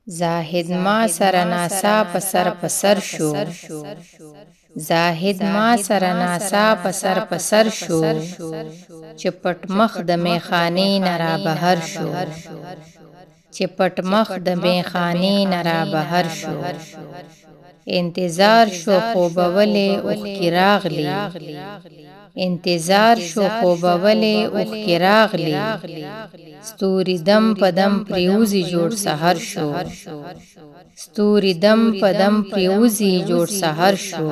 زاهد ما سره ناسا په سر شو، زاهد ما سره ناسا په سر شو، چې پټ مخ د میخانې نه را بهر شو، چې پټ مخ د میخانې نه را بهر شو. انتظار شو خوبولې اوښکې راغلې، انتظار شو خوبولې اوښکې راغلې، ستوري دم په دم پریوزي جوړ سحر شو، ستوري دم په دم پریوزي جوړ سحر شو.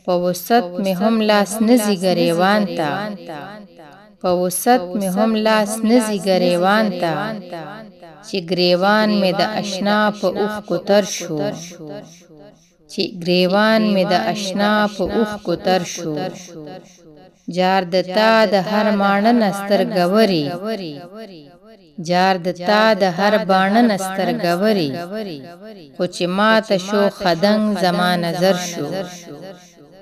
په وسط مې هم لاس نزي ګریوان ته، په وسط مې هم لاس نزي ګریوان ته، چې ګریوان مې د اشنا په اوښکو تر شو، چې ګریوان مې د اشنا په اوښکو تر شو. جار د تا د هر ماڼه نه سترګوري، جار د تا د هر باڼه نه سترګوري، خو چې ماته شو خدنګ زما نظر شو،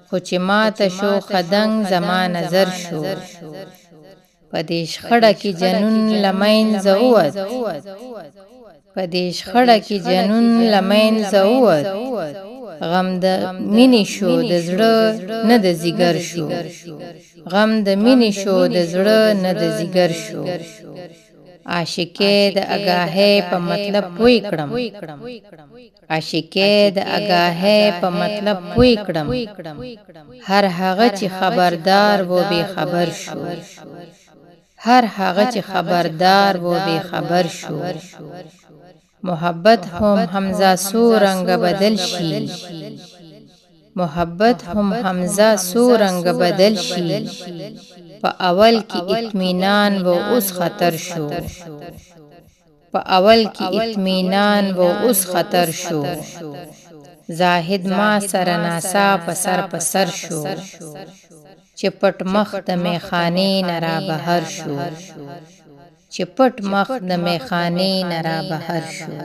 خو چې ماته شو خدنګ زما نظر شو. په دې شخړه کې جنون له منځه ووت، په دې شخړه کې جنون له منځه ووت، غم د مینې شو د زړه نه د ځیګر شو، غم د مینې شو د زړه نه د ځیګر شو. عاشقې د اګاهې په مطلب پوی کړم، عاشقې د اګاهې په مطلب پوی کړم، هر هغه چې خبردار و بې خبر شو، هر هغه چې خبردار و بې خبر شو. محبت هم حمزه سو رنگ بدل شي، محبت هم حمزه سو رنگ بدل شي، په اول کې اطمینان و اوس خطر شو، په اول کې اطمینان و اوس خطر شو. زاهد ما سره ناسا په سر شو، چې پټ مخ د میخانې نه را بهر شو، چې پټ مخ د میخانې نه را بهر شو.